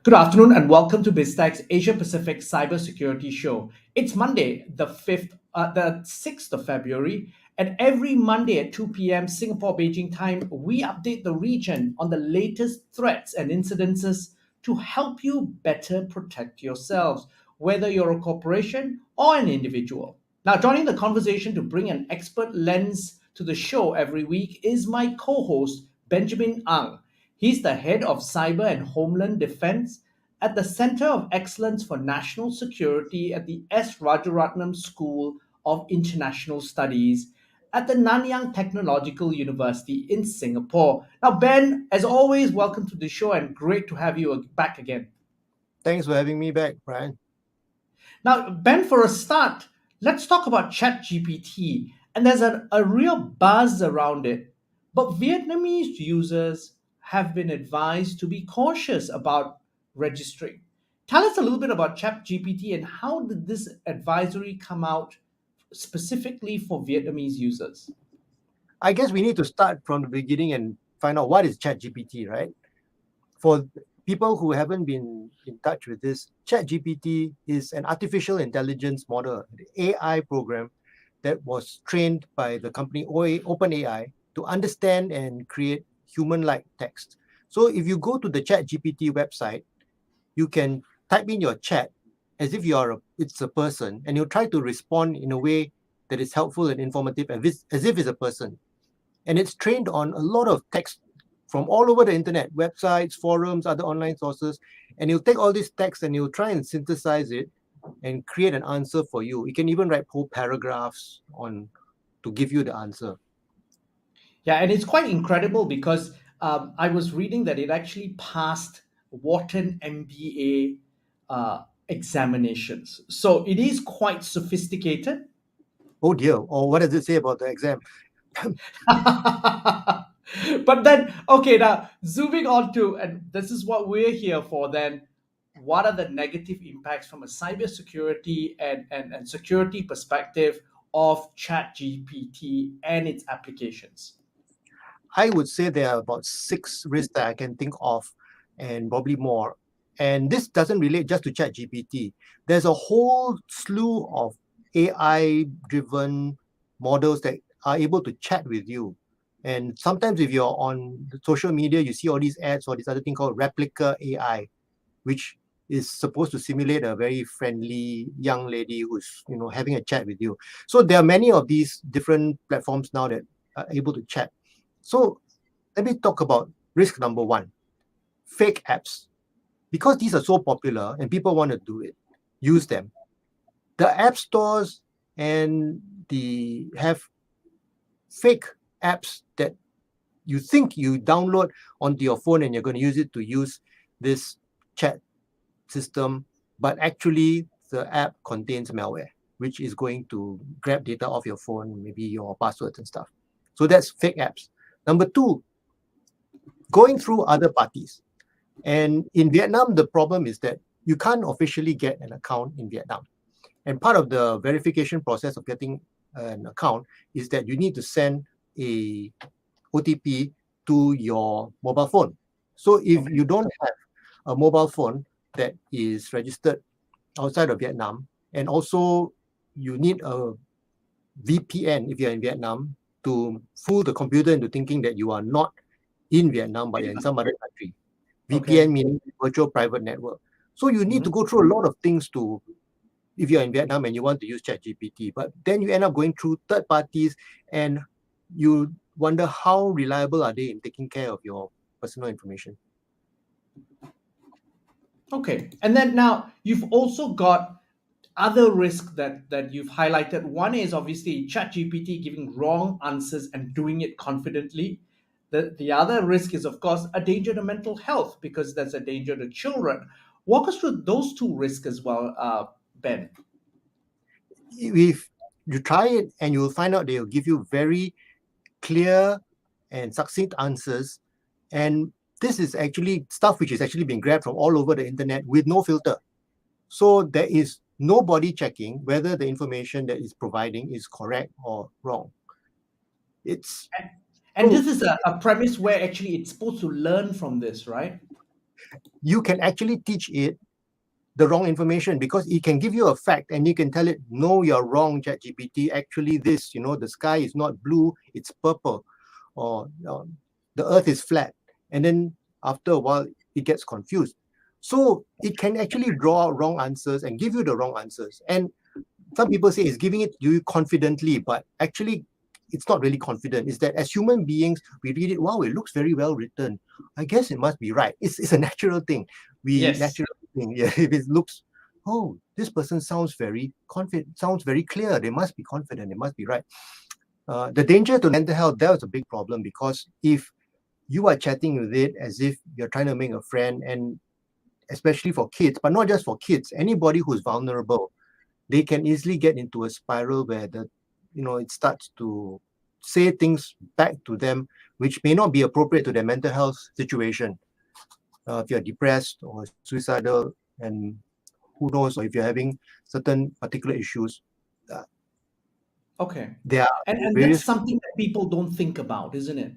Good afternoon and welcome to BIZTECH's Asia Pacific Cybersecurity Show. It's Monday, the 6th of February, and every Monday at 2 p.m. Singapore Beijing time, we update the region on the latest threats and incidences to help you better protect yourselves, whether you're a corporation or an individual. Now, joining the conversation to bring an expert lens to the show every week is my co-host, Benjamin Ang. He's the head of Cyber and Homeland Defence at the Centre of Excellence for National Security at the S. Rajaratnam School of International Studies at the Nanyang Technological University in Singapore. Now, Ben, as always, welcome to the show and great to have you back again. Thanks for having me back, Brian. Now, Ben, for a start, let's talk about ChatGPT. And there's a real buzz around it. But Vietnamese users have been advised to be cautious about registering. Tell us a little bit about ChatGPT and how did this advisory come out specifically for Vietnamese users? I guess we need to start from the beginning and find out what is ChatGPT, right? For people who haven't been in touch with this, ChatGPT is an artificial intelligence model, an AI program that was trained by the company OpenAI to understand and create human-like text. So if you go to the ChatGPT website, you can type in your chat as if it's a person, and you'll try to respond in a way that is helpful and informative as if it's a person. And it's trained on a lot of text from all over the internet, websites, forums, other online sources, and you'll take all this text and you'll try and synthesize it and create an answer for you. You can even write whole paragraphs to give you the answer. Yeah, and it's quite incredible because I was reading that it actually passed Wharton MBA examinations. So it is quite sophisticated. Oh dear, or what does it say about the exam? But then, okay, now zooming on to, and this is what we're here for then, what are the negative impacts from a cybersecurity and security perspective of ChatGPT and its applications? I would say there are about 6 risks that I can think of, and probably more. And this doesn't relate just to ChatGPT. There's a whole slew of AI-driven models that are able to chat with you. And sometimes if you're on social media, you see all these ads or this other thing called replica AI, which is supposed to simulate a very friendly young lady who's having a chat with you. So there are many of these different platforms now that are able to chat. So let me talk about risk number 1, fake apps. Because these are so popular and people want to use them. The app stores and have fake apps that you think you download onto your phone and you're going to use it to use this chat system, but actually the app contains malware, which is going to grab data off your phone, maybe your passwords and stuff. So that's fake apps. Number 2, going through other parties. And in Vietnam, the problem is that you can't officially get an account in Vietnam. And part of the verification process of getting an account is that you need to send a OTP to your mobile phone. So if you don't have a mobile phone that is registered outside of Vietnam, and also you need a VPN if you're in Vietnam to fool the computer into thinking that you are not in Vietnam but you're in some other country. VPN meaning virtual private network. So you need to go through a lot of things if you're in Vietnam and you want to use ChatGPT, but then you end up going through third parties and you wonder how reliable are they in taking care of your personal information. Okay, and then now you've also got other risks that you've highlighted. One is obviously ChatGPT giving wrong answers and doing it confidently. The other risk is, of course, a danger to mental health because there's a danger to children. Walk us through those 2 risks as well, Ben. If you try it and you will find out they will give you very clear and succinct answers. And this is actually stuff which is actually being grabbed from all over the internet with no filter. So there is nobody checking whether the information that is providing is correct or wrong. And So this is a premise where actually it's supposed to learn from this, right? you can actually teach it the wrong information because it can give you a fact and you can tell it, no, you're wrong, ChatGPT. Actually, this, the sky is not blue, it's purple, or the earth is flat. And then after a while, it gets confused. So it can actually draw out wrong answers and give you the wrong answers. And some people say it's giving it to you confidently, but actually, it's not really confident. It's that as human beings, we read it, wow, it looks very well written. I guess it must be right. It's a natural thing. We Yes. naturally think, yeah, if it looks, oh, this person sounds very confident, sounds very clear. They must be confident. They must be right. The danger to mental health, that was a big problem because if you are chatting with it as if you're trying to make a friend, and especially for kids, but not just for kids, anybody who's vulnerable, they can easily get into a spiral where it starts to say things back to them which may not be appropriate to their mental health situation. If you're depressed or suicidal, and who knows, or if you're having certain particular issues, uh, Okay. there are And that's various. something that people don't think about, isn't it?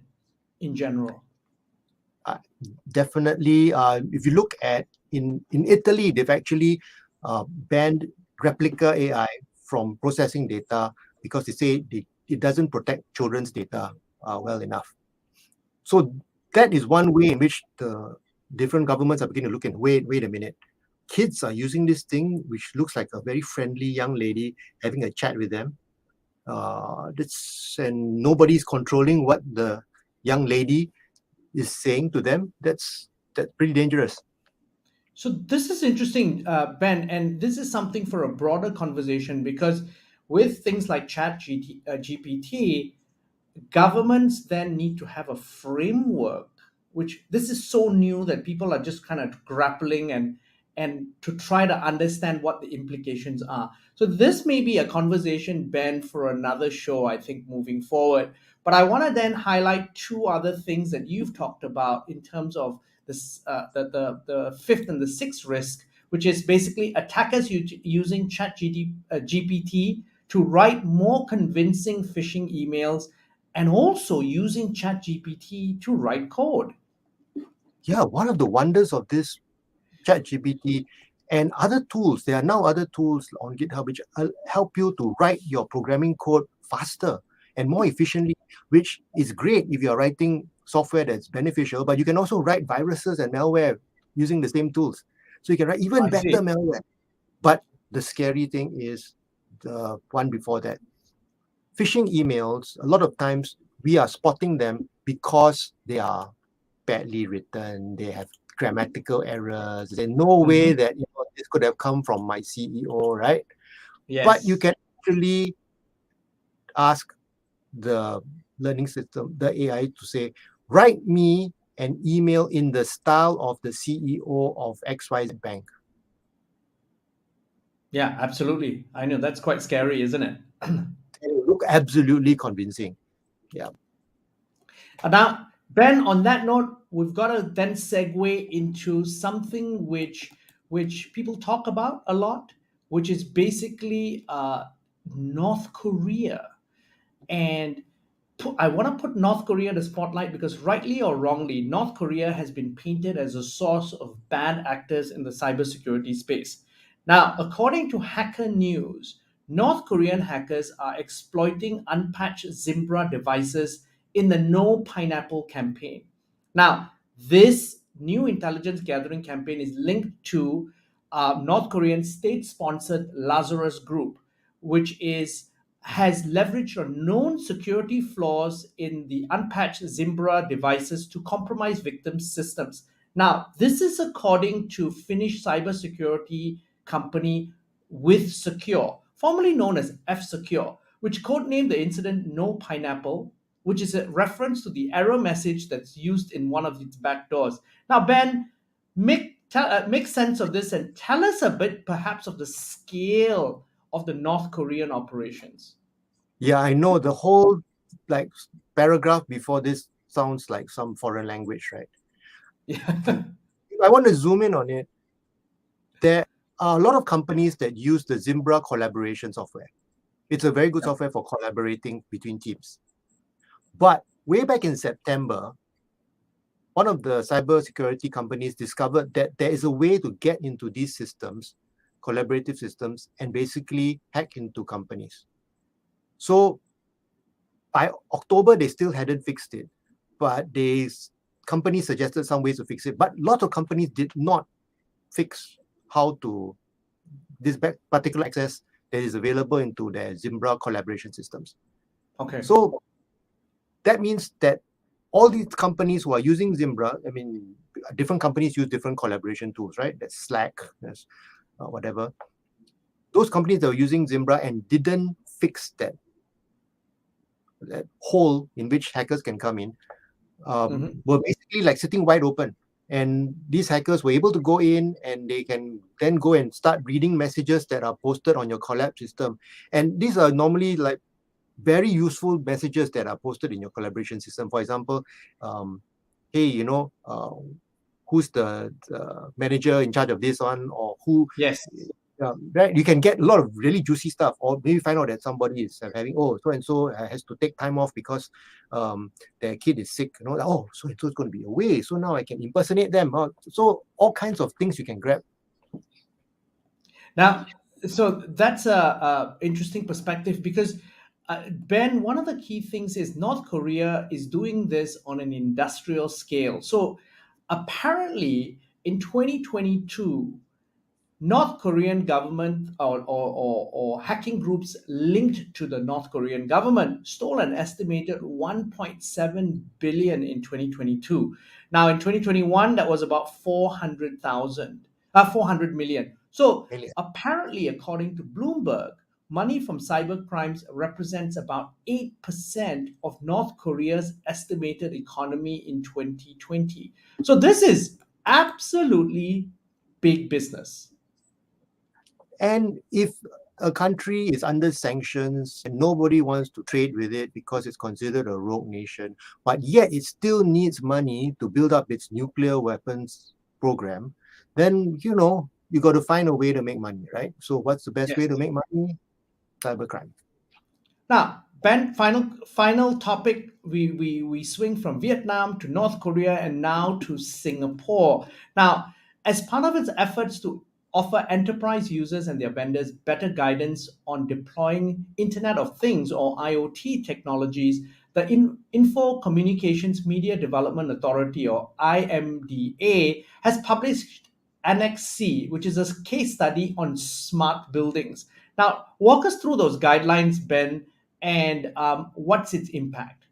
In general. uh, Definitely, if you look at in Italy, they've actually banned replica AI from processing data because they say it doesn't protect children's data well enough. So that is one way in which the different governments are beginning to look at, wait a minute. Kids are using this thing which looks like a very friendly young lady having a chat with them. And nobody's controlling what the young lady is saying to them. That's pretty dangerous. So this is interesting, Ben, and this is something for a broader conversation because with things like GPT, governments then need to have a framework, which this is so new that people are just kind of grappling and to try to understand what the implications are. So this may be a conversation, Ben, for another show, I think, moving forward. But I want to then highlight two other things that you've talked about in terms of this, the fifth and the sixth risk, which is basically attackers using GPT to write more convincing phishing emails and also using ChatGPT to write code. Yeah, one of the wonders of this ChatGPT and other tools, there are now other tools on GitHub which help you to write your programming code faster and more efficiently, which is great if you're writing software that's beneficial, but you can also write viruses and malware using the same tools. So you can write even I better see. malware. But the scary thing is the one before that. Phishing emails, a lot of times we are spotting them because they are badly written, they have grammatical errors. There's no way Mhm. that this could have come from my CEO, right? But you Yes. can actually ask the learning system, the AI, to say, write me an email in the style of the CEO of XYZ Bank. Yeah, absolutely. I know that's quite scary, isn't it? And it will look absolutely convincing. Yeah. Now, Ben, on that note, we've got to then segue into something which people talk about a lot, which is basically North Korea. And I want to put North Korea in the spotlight because, rightly or wrongly, North Korea has been painted as a source of bad actors in the cybersecurity space. Now, according to Hacker News, North Korean hackers are exploiting unpatched Zimbra devices in the No Pineapple campaign. Now, this new intelligence gathering campaign is linked to North Korean state sponsored Lazarus Group, which has leveraged on known security flaws in the unpatched Zimbra devices to compromise victims' systems. Now, this is according to Finnish cybersecurity company With Secure, formerly known as F Secure, which codenamed the incident No Pineapple, which is a reference to the error message that's used in one of its backdoors. Now, Ben, make sense of this and tell us a bit perhaps of the scale of the North Korean operations. Yeah, I know the whole like paragraph before this sounds like some foreign language, right? Yeah. If I want to zoom in on it, there are a lot of companies that use the Zimbra collaboration software. It's a very good software for collaborating between teams. But way back in September, one of the cybersecurity companies discovered that there is a way to get into these systems, collaborative systems, and basically hack into companies. So by October, they still hadn't fixed it, but companies suggested some ways to fix it. But lots of companies did not fix how to this particular access that is available into their Zimbra collaboration systems. Okay. So that means that all these companies who are using Zimbra, I mean, different companies use different collaboration tools, right? That's Slack, that's whatever. Those companies that were using Zimbra and didn't fix that hole in which hackers can come in, were basically like sitting wide open. And these hackers were able to go in and they can then go and start reading messages that are posted on your collab system. And these are normally like very useful messages that are posted in your collaboration system. For example, hey, who's the manager in charge of this one, or who? Yes. Right, you can get a lot of really juicy stuff, or maybe find out that somebody is having so and so has to take time off because their kid is sick. So and so is going to be away. So now I can impersonate them. So all kinds of things you can grab. Now, so that's a interesting perspective because Ben, one of the key things is North Korea is doing this on an industrial scale. So apparently, in 2022, North Korean government or hacking groups linked to the North Korean government stole an estimated 1.7 billion in 2022. Now in 2021, that was about 400 million. So apparently, according to Bloomberg, money from cyber crimes represents about 8% of North Korea's estimated economy in 2020. So this is absolutely big business. And if a country is under sanctions and nobody wants to trade with it because it's considered a rogue nation, but yet it still needs money to build up its nuclear weapons program, then, you got to find a way to make money, right? So what's the best way to make money? Cybercrime. Now, Ben, final topic. We swing from Vietnam to North Korea and now to Singapore. Now, as part of its efforts to offer enterprise users and their vendors better guidance on deploying Internet of Things or IoT technologies, the Info Communications Media Development Authority or IMDA has published Annex C, which is a case study on smart buildings. Now, walk us through those guidelines, Ben, and what's its impact?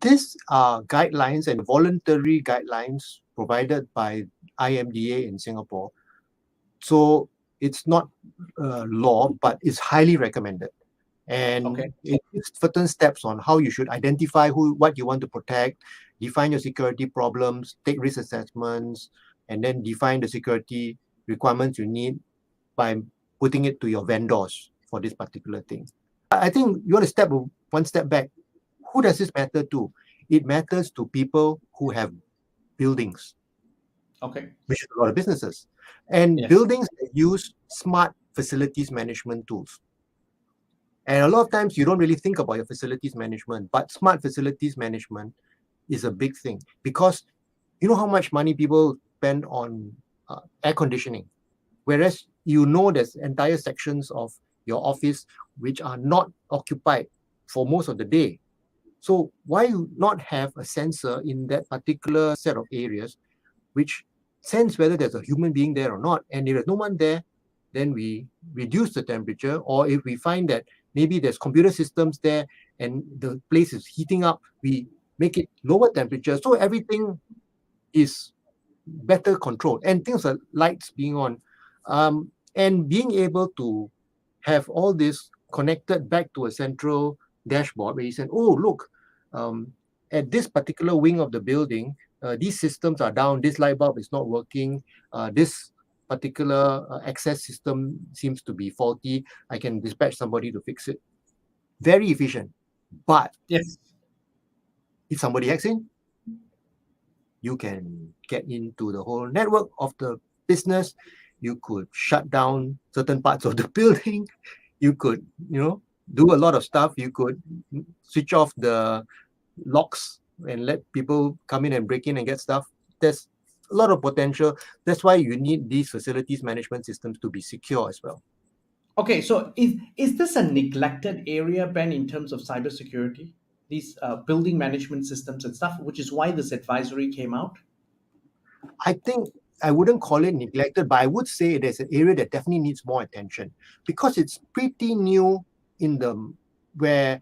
These are guidelines and voluntary guidelines provided by IMDA in Singapore. So it's not law, but it's highly recommended. And it gives certain steps on how you should identify what you want to protect, define your security problems, take risk assessments, and then define the security requirements you need by putting it to your vendors for this particular thing. I think you want to step one step back. Who does this matter to? It matters to people who have buildings, which is a lot of businesses, and buildings that use smart facilities management tools. And a lot of times you don't really think about your facilities management, but smart facilities management is a big thing, because you know how much money people spend on air conditioning, whereas there's entire sections of your office which are not occupied for most of the day. So why not have a sensor in that particular set of areas which sense whether there's a human being there or not? And if there's no one there, then we reduce the temperature. Or if we find that maybe there's computer systems there and the place is heating up, we make it lower temperature. So everything is better controlled. And things like lights being on, and being able to have all this connected back to a central dashboard where you say, oh, look, at this particular wing of the building, these systems are down, this light bulb is not working, this particular access system seems to be faulty, I can dispatch somebody to fix it. Very efficient. But if somebody hacks in, you can get into the whole network of the business. You could shut down certain parts of the building. You could, do a lot of stuff. You could switch off the locks and let people come in and break in and get stuff. There's a lot of potential. That's why you need these facilities management systems to be secure as well. Okay, so is this a neglected area, Ben, in terms of cybersecurity? These building management systems and stuff, which is why this advisory came out? I think I wouldn't call it neglected, but I would say there's an area that definitely needs more attention because it's pretty new in the where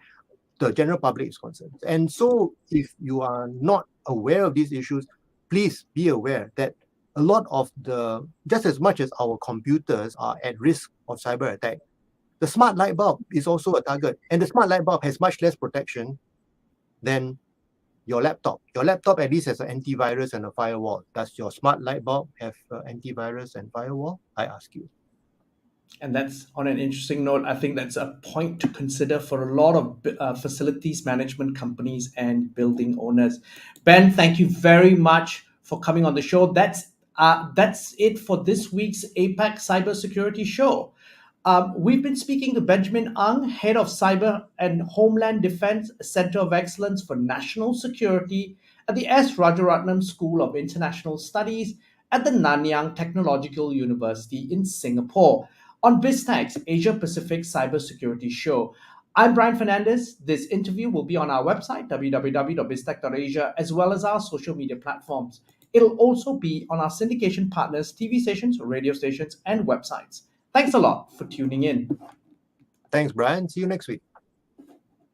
the general public is concerned. And so if you are not aware of these issues, please be aware that a lot of just as much as our computers are at risk of cyber attack, the smart light bulb is also a target. And the smart light bulb has much less protection than your laptop. Your laptop at least has an antivirus and a firewall. Does your smart light bulb have antivirus and firewall? I ask you. And that's on an interesting note. I think that's a point to consider for a lot of facilities management companies and building owners. Ben, thank you very much for coming on the show. That's it for this week's APAC Cybersecurity Show. We've been speaking to Benjamin Ang, Head of Cyber and Homeland Defence Centre of Excellence for National Security at the S. Rajaratnam School of International Studies at the Nanyang Technological University in Singapore on BIZTECH's Asia Pacific Cybersecurity Show. I'm Brian Fernandez. This interview will be on our website, www.biztech.asia, as well as our social media platforms. It'll also be on our syndication partners, TV stations, radio stations, and websites. Thanks a lot for tuning in. Thanks, Brian. See you next week.